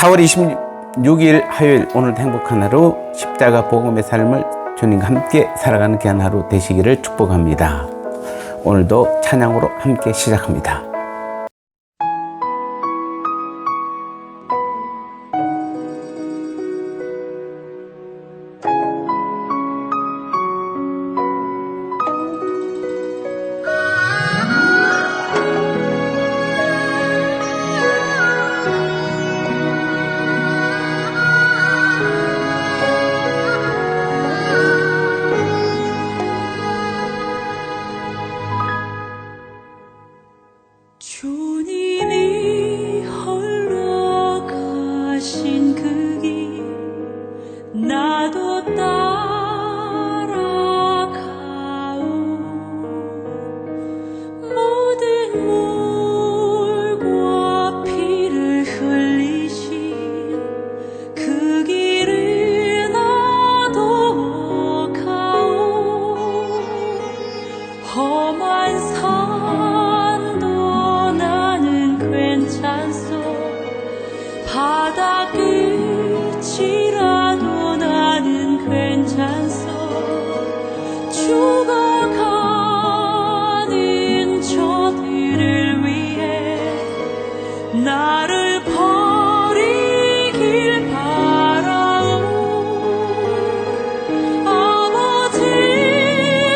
4월 26일 화요일, 오늘도 행복한 하루, 십자가 복음의 삶을 주님과 함께 살아가는 귀한 하루 되시기를 축복합니다. 오늘도 찬양으로 함께 시작합니다. 주님이 홀로 가신 그 길 나도 따라가오. 모든 물과 피를 흘리신 그 길을 나도 가오. 험한 산도 나는 괜찮소. 바다 끝이라도 나는 괜찮소. 죽어가는 저들을 위해 나를 버리길 바라오. 아버지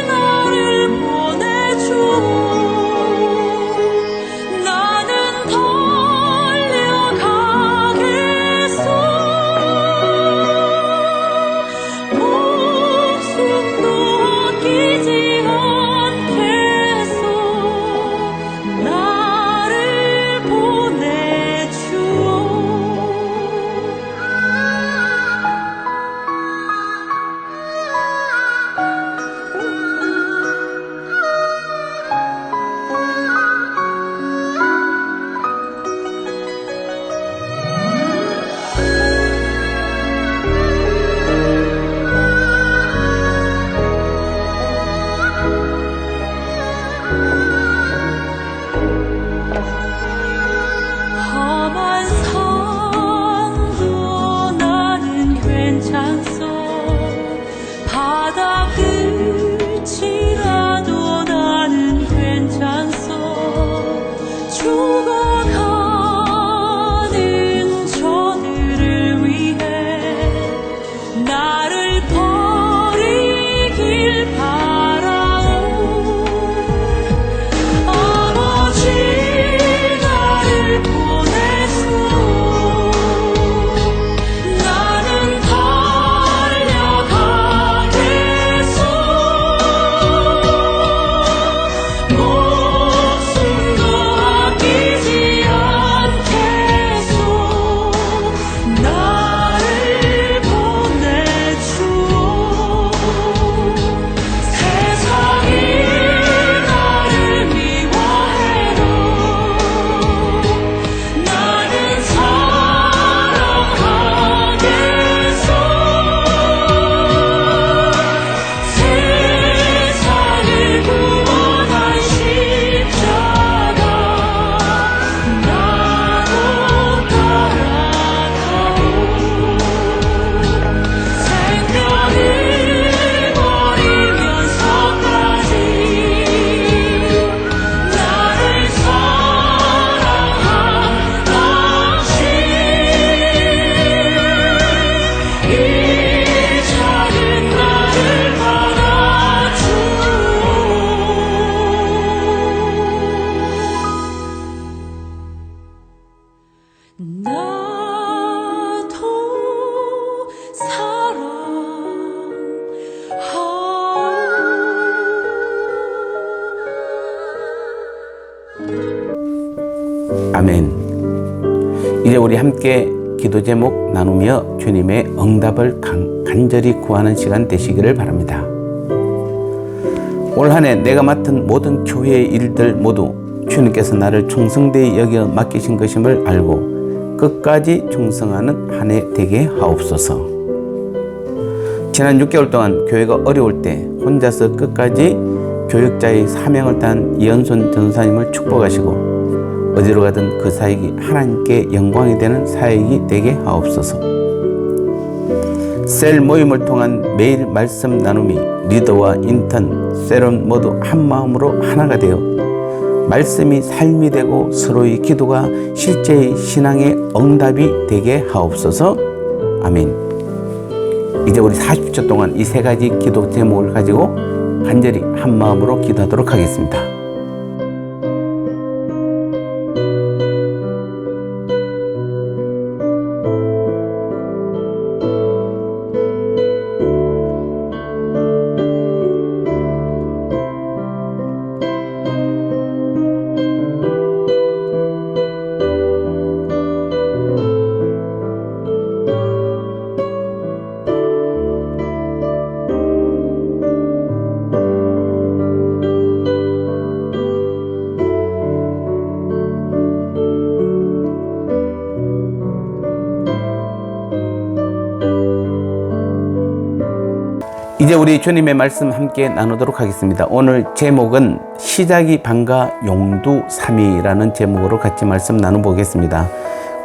나를 보내주오. 나는 달려가겠소. 목숨도 아끼지 않겠소. 나를 보내주오. 험한 산도 나는 괜찮소. 바다 끝이라도 나는 괜찮소. 죽어가는 저들을 위해 나를 버리길 바라오. 아버지 나를 보내소. 나는 달려가겠소. 목숨도 아끼지 않겠소. 나를 보내주오. 세상이 나를 미워해도 나는 사랑하겠소. 세상을 구원한 십자가 나도 따라가오. 생명을 버리면서까지 나를 사랑한 당신, 이 작은 나를 받아주오. 나도 사랑하오. 아멘. 이제 우리 함께 기도 제목 나누며 주님의 응답을 간절히 구하는 시간 되시기를 바랍니다. 올 한 해 내가 맡은 모든 교회의 일들 모두 주님께서 나를 충성되이 여겨 맡기신 것임을 알고 끝까지 충성하는 한 해 되게 하옵소서. 지난 6개월 동안 교회가 어려울 때 혼자서 끝까지 교육자의 사명을 다한 이현순 전사님을 축복하시고 어디로 가든 그 사역이 하나님께 영광이 되는 사역이 되게 하옵소서. 셀 모임을 통한 매일 말씀 나눔이 리더와 인턴, 셀원 모두 한 마음으로 하나가 되어 말씀이 삶이 되고 서로의 기도가 실제의 신앙의 응답이 되게 하옵소서. 아멘. 이제 우리 40초 동안 이 세 가지 기도 제목을 가지고 간절히 한 마음으로 기도하도록 하겠습니다. 이제 우리 주님의 말씀 함께 나누도록 하겠습니다. 오늘 제목은 시작이 반가 용두삼위라는 제목으로 같이 말씀 나눠보겠습니다.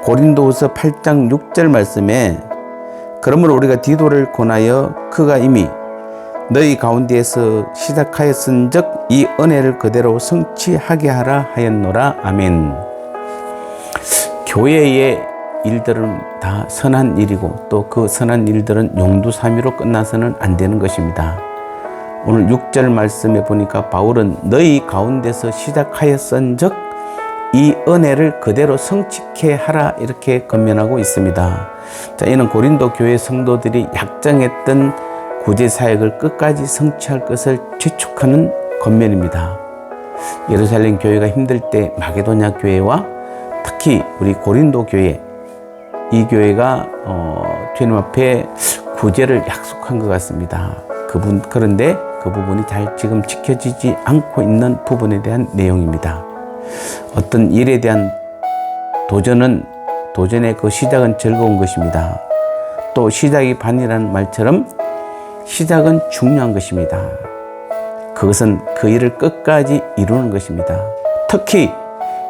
고린도후서 8장 6절 말씀에 그러므로 우리가 디도를 권하여 그가 이미 너희 가운데에서 시작하였은즉 이 은혜를 그대로 성취하게 하라 하였노라. 아멘. 교회의 일들은 다 선한 일이고 또 그 선한 일들은 용두삼위로 끝나서는 안 되는 것입니다. 오늘 6절 말씀에 보니까 바울은 너희 가운데서 시작하였은즉 이 은혜를 그대로 성취케 하라 이렇게 권면하고 있습니다. 자, 이는 고린도 교회 성도들이 약정했던 구제 사역을 끝까지 성취할 것을 재촉하는 권면입니다. 예루살렘 교회가 힘들 때 마게도냐 교회와 특히 우리 고린도 교회, 이 교회가 주님 앞에 구제를 약속한 것 같습니다. 그런데 그 부분이 잘 지금 지켜지지 않고 있는 부분에 대한 내용입니다. 어떤 일에 대한 도전의 그 시작은 즐거운 것입니다. 또 시작이 반이라는 말처럼 시작은 중요한 것입니다. 그것은 그 일을 끝까지 이루는 것입니다. 특히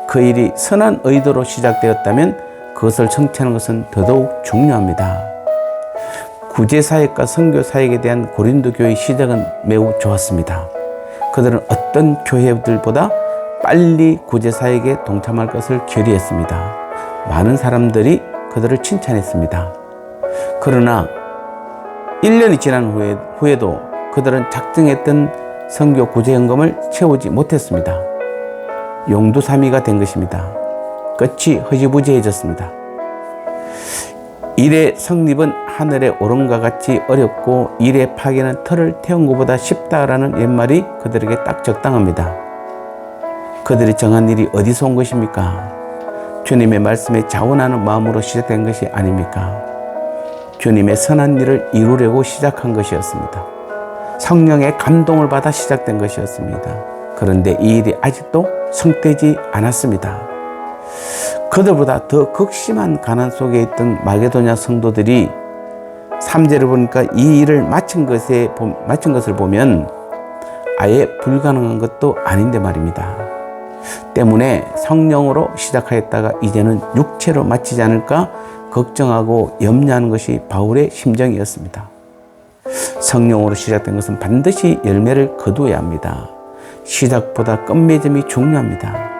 그 일이 선한 의도로 시작되었다면 그것을 성취하는 것은 더더욱 중요합니다. 구제사역과 선교사역에 대한 고린도 교회의 시작은 매우 좋았습니다. 그들은 어떤 교회들보다 빨리 구제사역에 동참할 것을 결의했습니다. 많은 사람들이 그들을 칭찬했습니다. 그러나 1년이 지난 후에도 그들은 작정했던 선교 구제연금을 채우지 못했습니다. 용두삼위가 된 것입니다. 끝이 흐지부지해졌습니다. 일의 성립은 하늘에 오름과 같이 어렵고 일의 파괴는 털을 태운 것보다 쉽다라는 옛말이 그들에게 딱 적당합니다. 그들이 정한 일이 어디서 온 것입니까? 주님의 말씀에 자원하는 마음으로 시작된 것이 아닙니까? 주님의 선한 일을 이루려고 시작한 것이었습니다. 성령의 감동을 받아 시작된 것이었습니다. 그런데 이 일이 아직도 성되지 않았습니다. 그들보다 더 극심한 가난 속에 있던 마게도냐 성도들이 3절을 보니까 이 일을 마친 것을 보면 아예 불가능한 것도 아닌데 말입니다. 때문에 성령으로 시작하였다가 이제는 육체로 마치지 않을까 걱정하고 염려하는 것이 바울의 심정이었습니다. 성령으로 시작된 것은 반드시 열매를 거두어야 합니다. 시작보다 끝맺음이 중요합니다.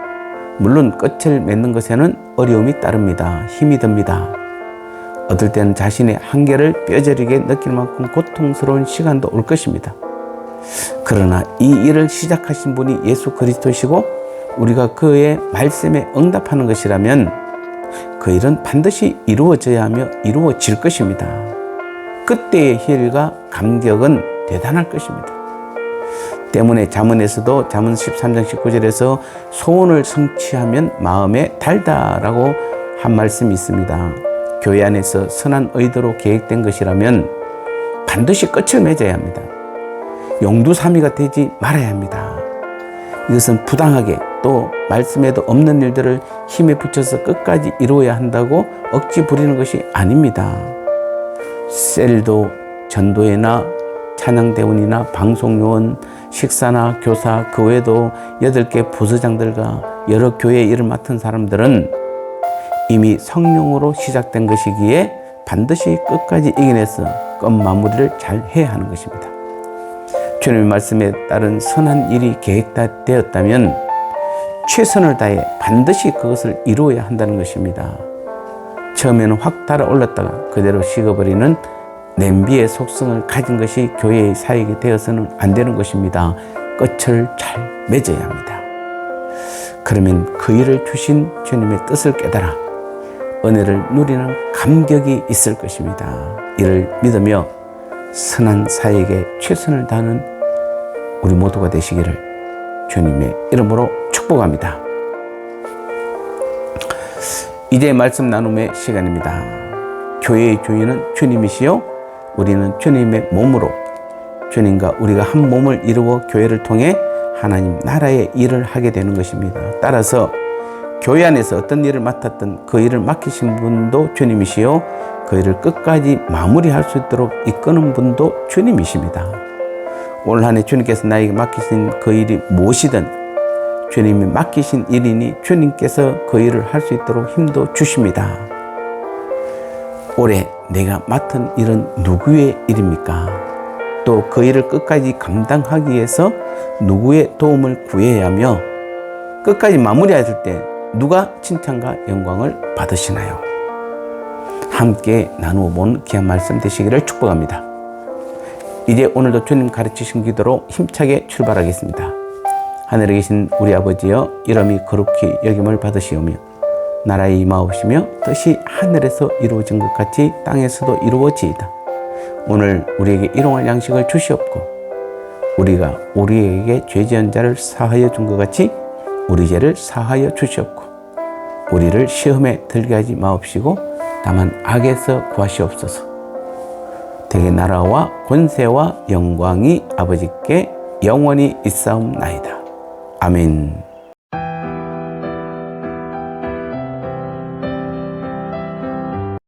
물론 끝을 맺는 것에는 어려움이 따릅니다. 힘이 듭니다. 어떨 때는 자신의 한계를 뼈저리게 느낄 만큼 고통스러운 시간도 올 것입니다. 그러나 이 일을 시작하신 분이 예수 그리스도시고 우리가 그의 말씀에 응답하는 것이라면 그 일은 반드시 이루어져야 하며 이루어질 것입니다. 그때의 희열과 감격은 대단할 것입니다. 때문에 잠언에서도 잠언 13장 19절에서 소원을 성취하면 마음에 달다라고 한 말씀이 있습니다. 교회 안에서 선한 의도로 계획된 것이라면 반드시 끝을 맺어야 합니다. 용두삼위가 되지 말아야 합니다. 이것은 부당하게 또 말씀에도 없는 일들을 힘에 붙여서 끝까지 이루어야 한다고 억지 부리는 것이 아닙니다. 셀도 전도회나 찬양대원이나 방송요원, 식사나 교사, 그 외에도 8개 부서장들과 여러 교회의 일을 맡은 사람들은 이미 성령으로 시작된 것이기에 반드시 끝까지 이겨내서 끝 마무리를 잘 해야 하는 것입니다. 주님의 말씀에 따른 선한 일이 계획되었다면 최선을 다해 반드시 그것을 이루어야 한다는 것입니다. 처음에는 확 달아올랐다가 그대로 식어버리는 냄비의 속성을 가진 것이 교회의 사역이 되어서는 안 되는 것입니다. 끝을 잘 맺어야 합니다. 그러면 그 일을 주신 주님의 뜻을 깨달아 은혜를 누리는 감격이 있을 것입니다. 이를 믿으며 선한 사역에 최선을 다하는 우리 모두가 되시기를 주님의 이름으로 축복합니다. 이제 말씀 나눔의 시간입니다. 교회의 주인은 주님이시요 우리는 주님의 몸으로 주님과 우리가 한 몸을 이루어 교회를 통해 하나님 나라의 일을 하게 되는 것입니다. 따라서 교회 안에서 어떤 일을 맡았던 그 일을 맡기신 분도 주님이시요 그 일을 끝까지 마무리할 수 있도록 이끄는 분도 주님이십니다. 올 한 해 주님께서 나에게 맡기신 그 일이 무엇이든 주님이 맡기신 일이니 주님께서 그 일을 할 수 있도록 힘도 주십니다. 올해 내가 맡은 일은 누구의 일입니까? 또 그 일을 끝까지 감당하기 위해서 누구의 도움을 구해야 하며 끝까지 마무리하실 때 누가 칭찬과 영광을 받으시나요? 함께 나누어 본 귀한 말씀 되시기를 축복합니다. 이제 오늘도 주님 가르치신 기도로 힘차게 출발하겠습니다. 하늘에 계신 우리 아버지여 이름이 거룩히 여김을 받으시오며 나라에 임하옵시며 뜻이 하늘에서 이루어진 것 같이 땅에서도 이루어지이다. 오늘 우리에게 일용할 양식을 주시옵고 우리가 우리에게 죄 지은 자를 사하여 준 것 같이 우리 죄를 사하여 주시옵고 우리를 시험에 들게 하지 마옵시고 다만 악에서 구하시옵소서. 대개 나라와 권세와 영광이 아버지께 영원히 있사옵나이다. 아멘.